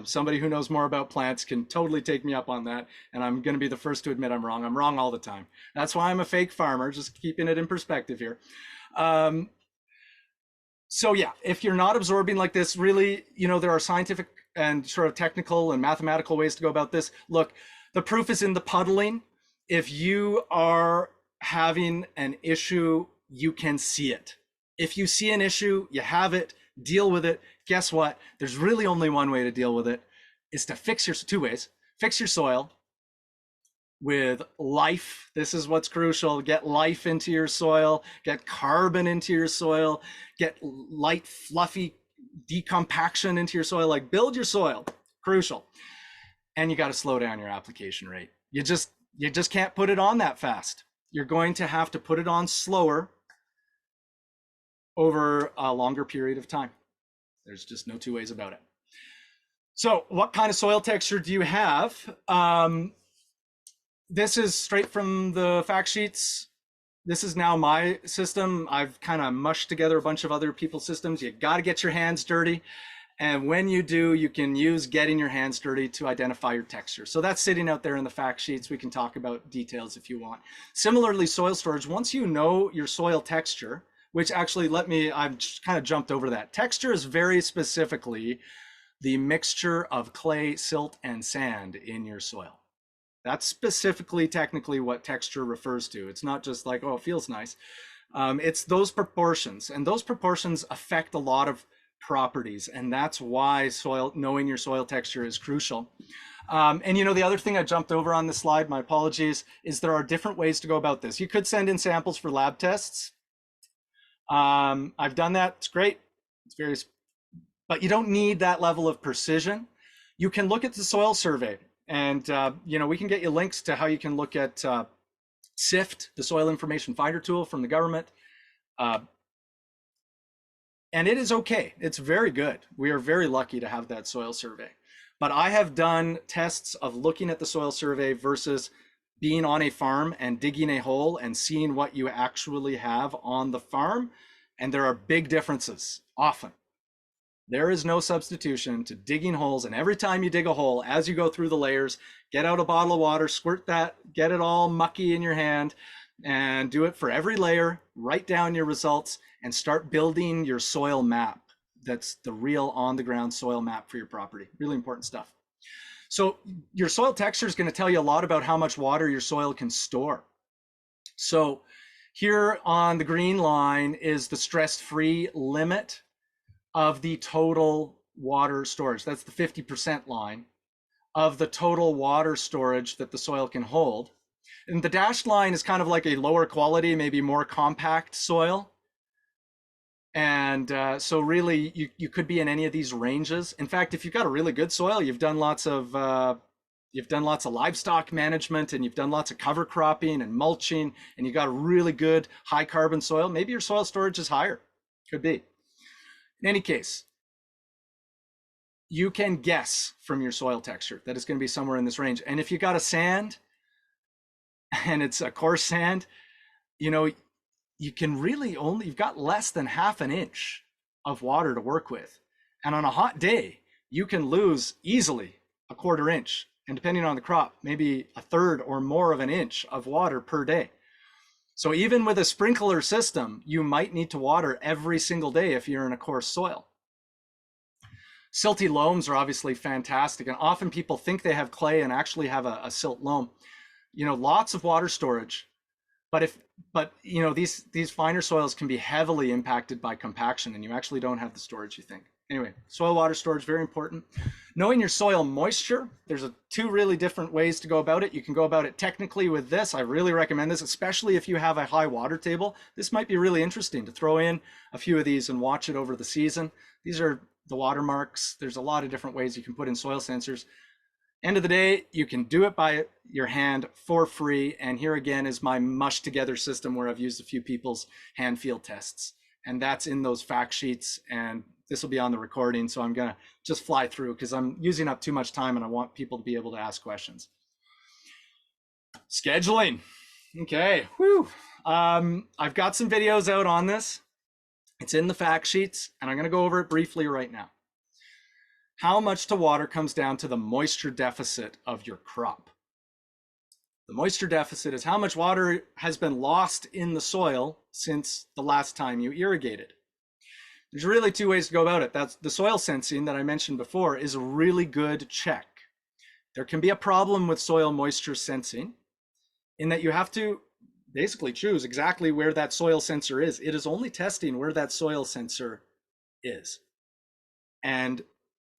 Somebody who knows more about plants can totally take me up on that, and I'm going to be the first to admit I'm wrong. I'm wrong all the time. That's why I'm a fake farmer, just keeping it in perspective here. So yeah, if you're not absorbing like this, really, there are scientific and sort of technical and mathematical ways to go about this. Look, the proof is in the puddling. If you are having an issue, you can see it. If you see an issue, you have it, deal with it. Guess what? There's really only one way to deal with it, is to two ways. Fix your soil with life. This is what's crucial. Get life into your soil, get carbon into your soil, get light, fluffy decompaction into your soil, like build your soil, crucial. And you got to slow down your application rate. You just can't put it on that fast. You're going to have to put it on slower over a longer period of time. There's just no two ways about it. So what kind of soil texture do you have? This is straight from the fact sheets. This is now my system. I've kind of mushed together a bunch of other people's systems. You got to get your hands dirty. And when you do, you can use getting your hands dirty to identify your texture. So that's sitting out there in the fact sheets. We can talk about details if you want. Similarly, soil storage, once you know your soil texture, which actually I've kind of jumped over that. Texture is very specifically the mixture of clay, silt, and sand in your soil. That's specifically technically what texture refers to. It's not just like, oh, it feels nice. It's those proportions, and those proportions affect a lot of properties, and that's why knowing your soil texture is crucial. And the other thing I jumped over on this slide, my apologies, is there are different ways to go about this. You could send in samples for lab tests. I've done that. It's great. But you don't need that level of precision. You can look at the soil survey, and we can get you links to how you can look at SIFT, the Soil Information Finder tool from the government. And it is okay. It's very good. We are very lucky to have that soil survey. But I have done tests of looking at the soil survey versus being on a farm and digging a hole and seeing what you actually have on the farm. And there are big differences often. There is no substitution to digging holes. And every time you dig a hole, as you go through the layers, get out a bottle of water, squirt that, get it all mucky in your hand, and do it for every layer, write down your results, and start building your soil map. That's the real on-the-ground soil map for your property. Really important stuff. So your soil texture is going to tell you a lot about how much water your soil can store. So here on the green line is the stress-free limit of the total water storage. That's the 50% line of the total water storage that the soil can hold. And the dashed line is kind of like a lower quality, maybe more compact soil. And so really you could be in any of these ranges. In fact, if you've got a really good soil, you've done lots of livestock management, and you've done lots of cover cropping and mulching, and you've got a really good high carbon soil, maybe your soil storage is higher. Could be. In any case, you can guess from your soil texture that it's going to be somewhere in this range. And if you got a sand and it's a coarse sand, you can really you've got less than half an inch of water to work with. And on a hot day, you can lose easily a quarter inch. And depending on the crop, maybe a third or more of an inch of water per day. So even with a sprinkler system, you might need to water every single day if you're in a coarse soil. Silty loams are obviously fantastic. And often people think they have clay and actually have a silt loam. Lots of water storage. But these finer soils can be heavily impacted by compaction, and you actually don't have the storage you think. Anyway, soil water storage, very important. Knowing your soil moisture, there's two really different ways to go about it. You can go about it technically with this. I really recommend this, especially if you have a high water table. This might be really interesting to throw in a few of these and watch it over the season. These are the watermarks. There's a lot of different ways you can put in soil sensors. End of the day, you can do it by your hand for free. And here again is my mush together system where I've used a few people's hand field tests. And that's in those fact sheets. And this will be on the recording. So I'm going to just fly through because I'm using up too much time and I want people to be able to ask questions. Scheduling. Okay. Whew. I've got some videos out on this. It's in the fact sheets and I'm going to go over it briefly right now. How much to water comes down to the moisture deficit of your crop. The moisture deficit is how much water has been lost in the soil since the last time you irrigated. There's really two ways to go about it. That's the soil sensing that I mentioned before is a really good check. There can be a problem with soil moisture sensing in that you have to basically choose exactly where that soil sensor is. It is only testing where that soil sensor is. And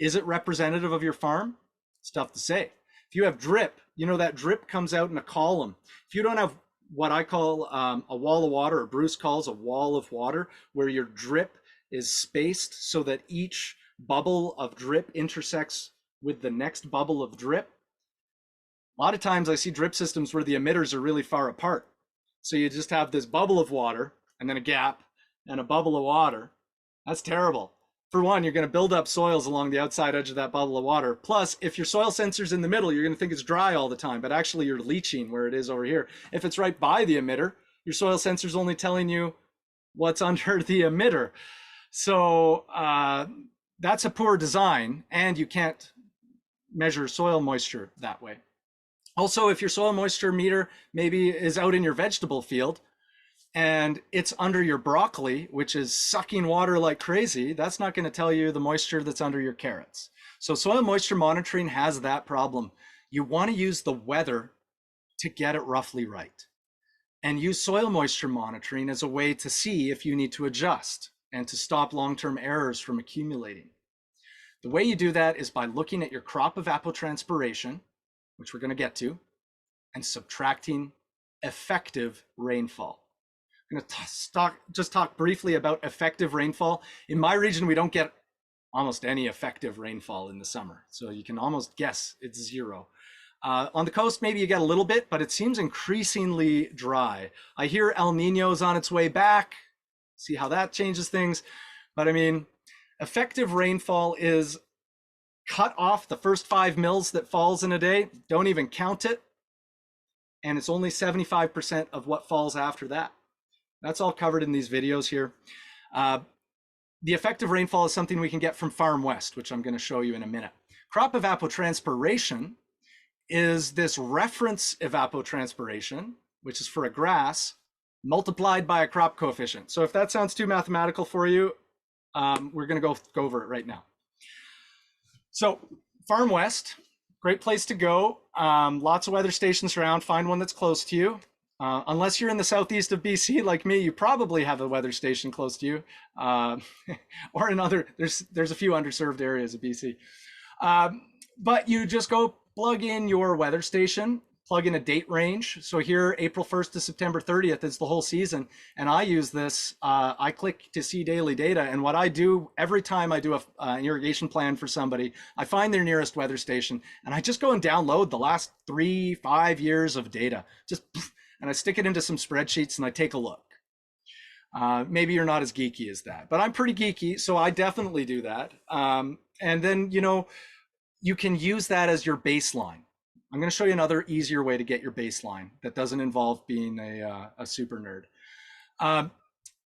is it representative of your farm? It's tough to say. If you have drip, that drip comes out in a column. If you don't have what I call a wall of water, or Bruce calls a wall of water, where your drip is spaced so that each bubble of drip intersects with the next bubble of drip, A lot of times I see drip systems where the emitters are really far apart. So you just have this bubble of water and then a gap and a bubble of water. That's terrible. For one, you're going to build up soils along the outside edge of that bubble of water. Plus, if your soil sensor's in the middle, you're going to think it's dry all the time, but actually you're leaching where it is over here. If it's right by the emitter, your soil sensor's only telling you what's under the emitter. So that's a poor design, and you can't measure soil moisture that way. Also, if your soil moisture meter maybe is out in your vegetable field and it's under your broccoli, which is sucking water like crazy, that's not going to tell you the moisture that's under your carrots. So soil moisture monitoring has that problem. You want to use the weather to get it roughly right, and use soil moisture monitoring as a way to see if you need to adjust and to stop long-term errors from accumulating. The way you do that is by looking at your crop evapotranspiration, which we're going to get to, and subtracting effective rainfall. I'm going to just talk briefly about effective rainfall. In my region, we don't get almost any effective rainfall in the summer, so you can almost guess it's zero. On the coast, maybe you get a little bit, but it seems increasingly dry. I hear El Nino's on its way back. See how that changes things. But I mean, effective rainfall is cut off the first 5 mils that falls in a day, don't even count it, and it's only 75% of what falls after that. That's all covered in these videos here. The effective rainfall is something we can get from Farm West, which I'm going to show you in a minute. Crop evapotranspiration is this reference evapotranspiration, which is for a grass, multiplied by a crop coefficient. So if that sounds too mathematical for you, we're going to go over it right now. So Farm West, great place to go. Lots of weather stations around. Find one that's close to you. Unless you're in the southeast of BC like me, you probably have a weather station close to you, or another. There's a few underserved areas of BC. But you just go plug in your weather station, plug in a date range. So here, April 1st to September 30th is the whole season. And I use this, I click to see daily data. And what I do every time I do an irrigation plan for somebody, I find their nearest weather station and I just go and download the last 3-5 years of data, and I stick it into some spreadsheets and I take a look. Maybe you're not as geeky as that, but I'm pretty geeky, so I definitely do that. And then, you can use that as your baseline. I'm going to show you another easier way to get your baseline that doesn't involve being a super nerd.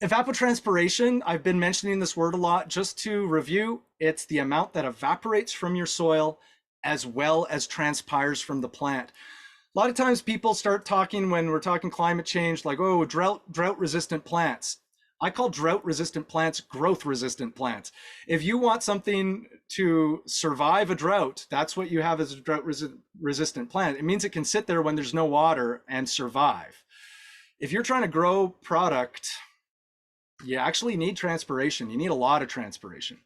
Evapotranspiration, I've been mentioning this word a lot. Just to review, it's the amount that evaporates from your soil as well as transpires from the plant. A lot of times people start talking, when we're talking climate change, like, oh, drought resistant plants. I call drought resistant plants growth resistant plants. If you want something to survive a drought, that's what you have as a drought resistant plant. It means it can sit there when there's no water and survive. If you're trying to grow product, you actually need transpiration. You need a lot of transpiration.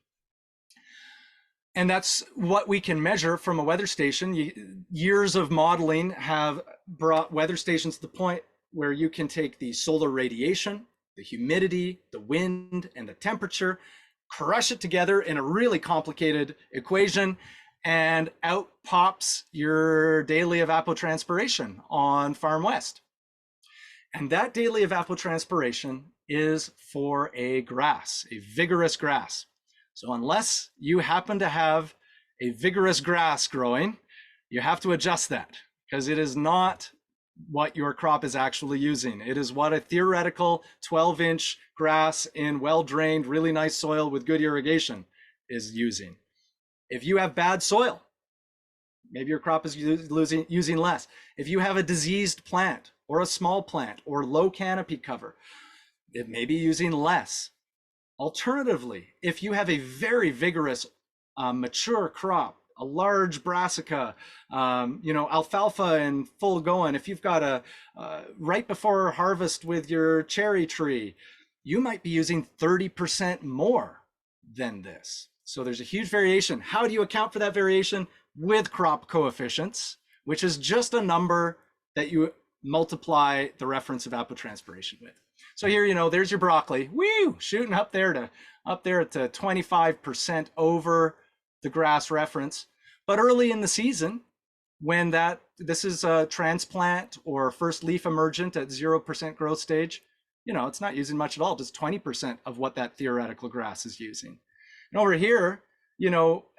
And that's what we can measure from a weather station. Years of modeling have brought weather stations to the point where you can take the solar radiation, the humidity, the wind, and the temperature, crush it together in a really complicated equation, and out pops your daily evapotranspiration on Farm West. And that daily evapotranspiration is for a grass, a vigorous grass. So unless you happen to have a vigorous grass growing, you have to adjust that, because it is not what your crop is actually using. It is what a theoretical 12-inch grass in well-drained, really nice soil with good irrigation is using. If you have bad soil, maybe your crop is using less. If you have a diseased plant or a small plant or low canopy cover, it may be using less. Alternatively, if you have a very vigorous, mature crop, a large brassica, alfalfa in full going, if you've got a right before harvest with your cherry tree, you might be using 30% more than this. So there's a huge variation. How do you account for that variation? With crop coefficients, which is just a number that you multiply the reference evapotranspiration with. So here, there's your broccoli, woo, shooting up there to 25% over the grass reference. But early in the season, when this is a transplant or first leaf emergent at 0% growth stage, it's not using much at all, just 20% of what that theoretical grass is using. And over here,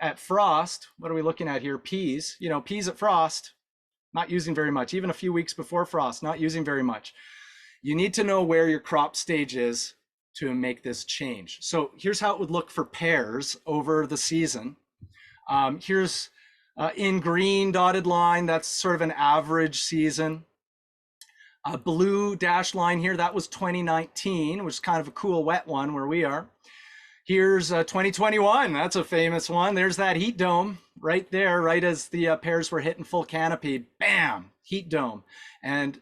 at frost, what are we looking at here? Peas, peas at frost, not using very much. Even a few weeks before frost, not using very much. You need to know where your crop stage is to make this change. So here's how it would look for pears over the season. Here's in green dotted line, that's sort of an average season. A blue dashed line here, that was 2019, which is kind of a cool wet one where we are. Here's 2021, that's a famous one. There's that heat dome right there, right as the pears were hitting full canopy, bam, heat dome. And,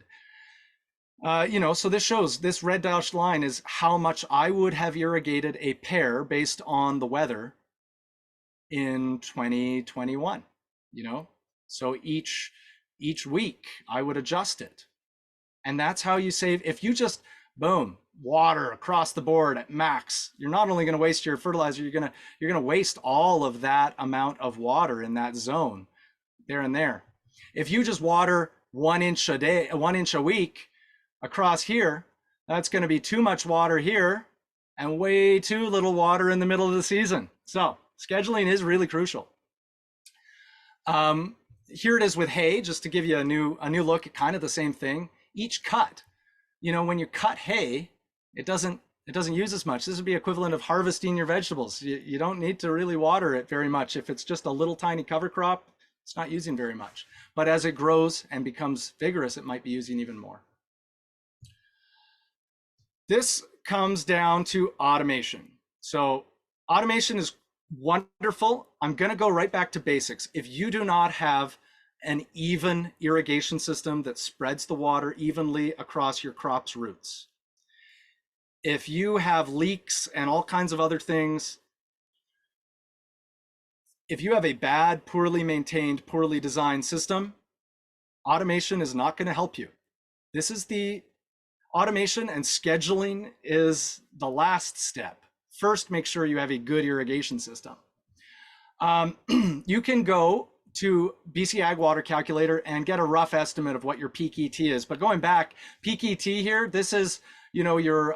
so this shows, this red dashed line is how much I would have irrigated a pear based on the weather in 2021, So each week I would adjust it. And that's how you save. If you just, boom, water across the board at max, you're not only going to waste your fertilizer, you're going to waste all of that amount of water in that zone there and there. If you just water 1 inch a day, 1 inch a week across here, that's going to be too much water here and way too little water in the middle of the season. So scheduling is really crucial. Here it is with hay, just to give you a new look at kind of the same thing. Each cut, when you cut hay, it doesn't use as much. This would be equivalent of harvesting your vegetables. You don't need to really water it very much. If it's just a little tiny cover crop, it's not using very much. But as it grows and becomes vigorous, it might be using even more. This comes down to automation. So automation is wonderful. I'm going to go right back to basics. If you do not have an even irrigation system that spreads the water evenly across your crop's roots, if you have leaks and all kinds of other things, if you have a bad, poorly maintained, poorly designed system, automation is not going to help you. This is the automation, and scheduling is the last step. First, make sure you have a good irrigation system. You can go to BC Ag Water Calculator and get a rough estimate of what your peak ET is. But going back, peak ET here, this is, your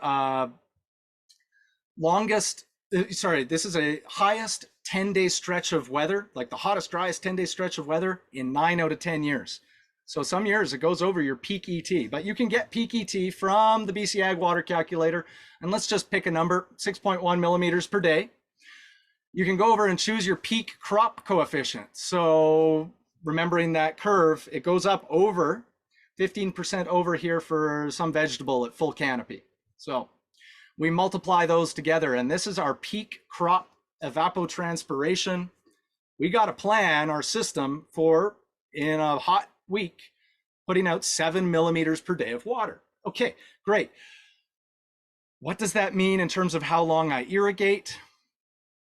this is a highest 10-day stretch of weather, like the hottest, driest 10-day stretch of weather in 9 out of 10 years. So some years it goes over your peak ET, but you can get peak ET from the BC Ag Water Calculator. And let's just pick a number, 6.1 millimeters per day. You can go over and choose your peak crop coefficient. So remembering that curve, it goes up over 15% over here for some vegetable at full canopy. So we multiply those together, and this is our peak crop evapotranspiration. We got to plan our system for, in a hot week, putting out 7 millimeters per day of water. Okay, great. What does that mean in terms of how long I irrigate?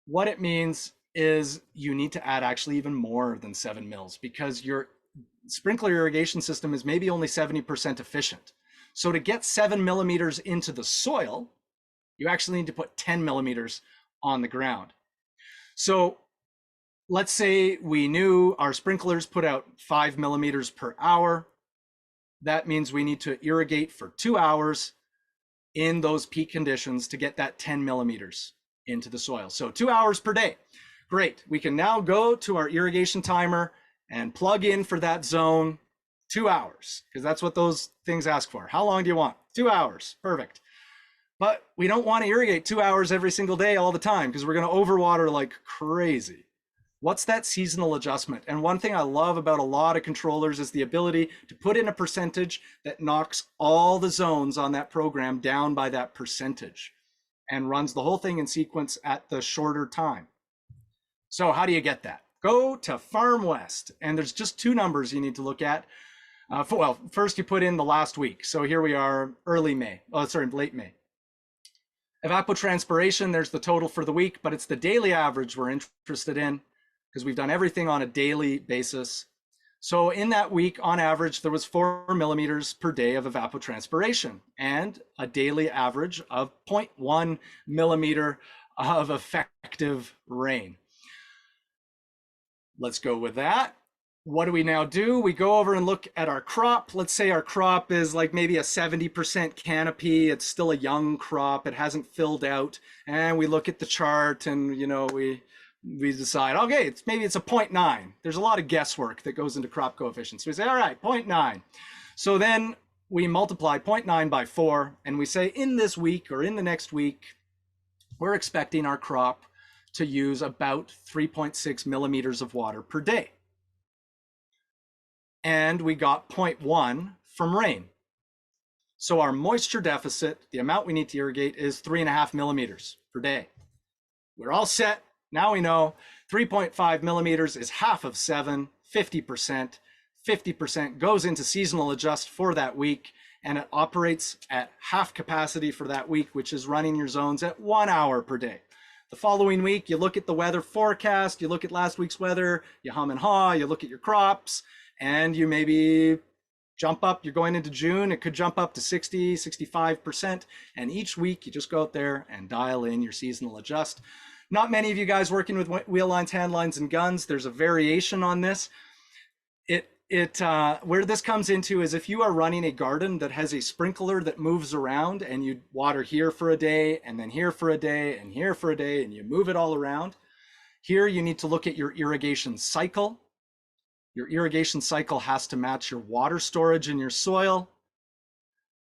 What it means is you need to add actually even more than 7 mils, because your sprinkler irrigation system is maybe only 70% efficient. So to get 7 millimeters into the soil, you actually need to put 10 millimeters on the ground. So let's say we knew our sprinklers put out 5 millimeters per hour. That means we need to irrigate for 2 hours in those peak conditions to get that 10 millimeters into the soil. So 2 hours per day. Great. We can now go to our irrigation timer and plug in for that zone 2 hours, because that's what those things ask for. How long do you want? 2 hours. Perfect. But we don't want to irrigate 2 hours every single day all the time, because we're going to overwater like crazy. What's that seasonal adjustment? And one thing I love about a lot of controllers is the ability to put in a percentage that knocks all the zones on that program down by that percentage and runs the whole thing in sequence at the shorter time. So how do you get that? Go to Farm West, and there's just 2 numbers you need to look at. First you put in the last week. So here we are, late May. Evapotranspiration, there's the total for the week, but it's the daily average we're interested in, because we've done everything on a daily basis. So in that week, on average, there was 4 millimeters per day of evapotranspiration and a daily average of 0.1 millimeter of effective rain. Let's go with that. what do we now do? We go over and look at our crop. Let's say our crop is like maybe a 70% canopy. It's still a young crop. It hasn't filled out. And we look at the chart and, you know, we decide, okay, maybe it's a 0.9. There's a lot of guesswork that goes into crop coefficients. We say, all right, 0.9. So then we multiply 0.9 by 4, and we say in this week or in the next week, we're expecting our crop to use about 3.6 millimeters of water per day. And we got 0.1 from rain. So our moisture deficit, the amount we need to irrigate, is 3.5 millimeters per day. We're all set. Now we know 3.5 millimeters is half of 7, 50%. 50% goes into seasonal adjust for that week, and it operates at half capacity for that week, which is running your zones at 1 hour per day. The following week, you look at the weather forecast, you look at last week's weather, you hum and haw, you look at your crops, and you maybe jump up. You're going into June, it could jump up to 60, 65%. And each week you just go out there and dial in your seasonal adjust. Not many of you guys working with wheel lines, hand lines, and guns. There's a variation on this. Where this comes into is if you are running a garden that has a sprinkler that moves around and you water here for a day and then here for a day and here for a day and you move it all around. Here you need to look at your irrigation cycle. Your irrigation cycle has to match your water storage in your soil.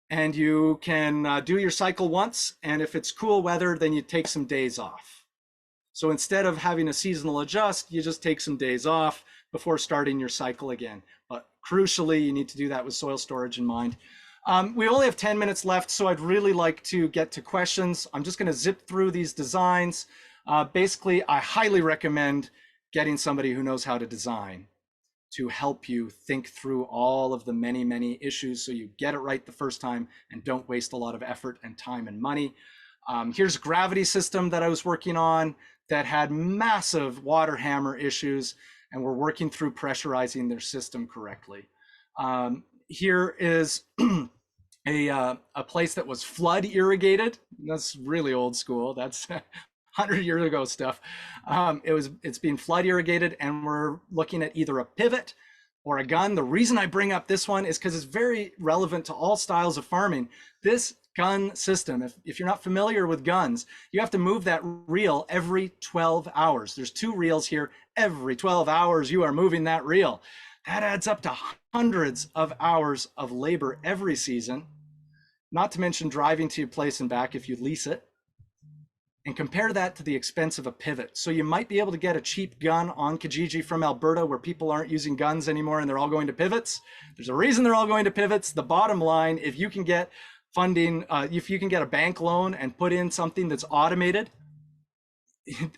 And you can do your cycle once, and if it's cool weather, then you take some days off. So instead of having a seasonal adjust, you just take some days off before starting your cycle again. But crucially, you need to do that with soil storage in mind. We only have 10 minutes left, so I'd really like to get to questions. I'm just going to zip through these designs. Basically, I highly recommend getting somebody who knows how to design to help you think through all of the many, many issues so you get it right the first time and don't waste a lot of effort and time and money. Here's a gravity system that I was working on that had massive water hammer issues, and we're working through pressurizing their system correctly. Here is a place that was flood irrigated. That's really old school. That's 100 years ago stuff. It's being flood irrigated, and we're looking at either a pivot or a gun. The reason I bring up this one is because it's very relevant to all styles of farming. This gun system, if you're not familiar with guns, you have to move that reel every 12 hours. There's 2 reels here. Every 12 hours, you are moving that reel. That adds up to hundreds of hours of labor every season, not to mention driving to your place and back if you lease it. And compare that to the expense of a pivot. So you might be able to get a cheap gun on Kijiji from Alberta where people aren't using guns anymore and they're all going to pivots. There's a reason they're all going to pivots. The bottom line, if you can get funding, if you can get a bank loan and put in something that's automated,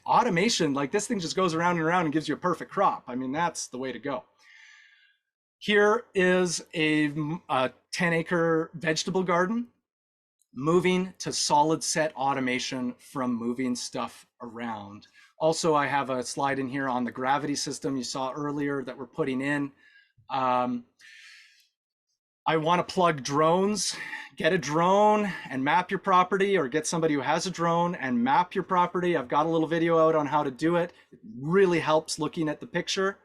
automation, like this thing just goes around and around and gives you a perfect crop. I mean, that's the way to go. Here is a 10-acre vegetable garden, moving to solid set automation from moving stuff around. Also, I have a slide in here on the gravity system you saw earlier that we're putting in. I want to plug drones. Get a drone and map your property, or get somebody who has a drone and map your property. I've got a little video out on how to do it. It really helps looking at the picture.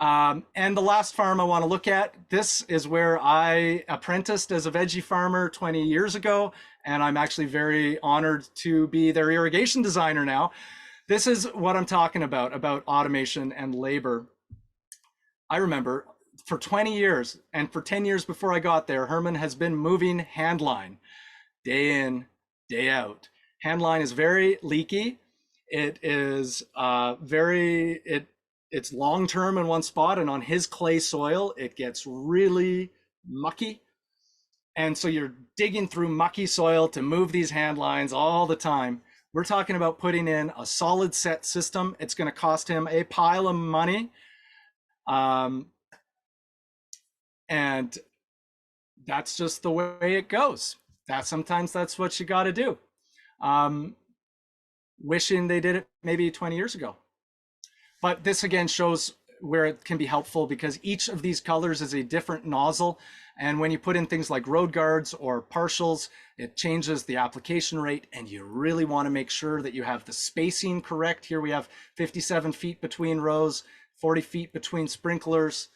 And the last farm I want to look at, this is where I apprenticed as a veggie farmer 20 years ago, and I'm actually very honored to be their irrigation designer now. This is what I'm talking about automation and labor. I remember for 20 years, and for 10 years before I got there, Herman has been moving handline day in, day out. Handline is very leaky. It is it's long-term in one spot, and on his clay soil, it gets really mucky. And so you're digging through mucky soil to move these hand lines all the time. We're talking about putting in a solid set system. It's going to cost him a pile of money. And that's just the way it goes. Sometimes that's what you got to do. Wishing they did it maybe 20 years ago. But this again shows where it can be helpful, because each of these colors is a different nozzle. And when you put in things like road guards or partials, it changes the application rate, and you really want to make sure that you have the spacing correct. Here we have 57 feet between rows, 40 feet between sprinklers.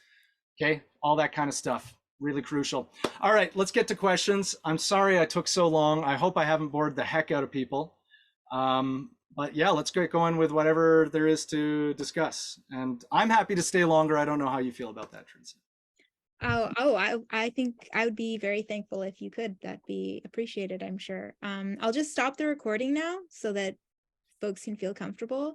Okay, all that kind of stuff. Really crucial. All right, let's get to questions. I'm sorry I took so long. I hope I haven't bored the heck out of people. But yeah, let's get going with whatever there is to discuss. And I'm happy to stay longer. I don't know how you feel about that, Teresa. I think I would be very thankful if you could. That'd be appreciated, I'm sure. I'll just stop the recording now so that folks can feel comfortable.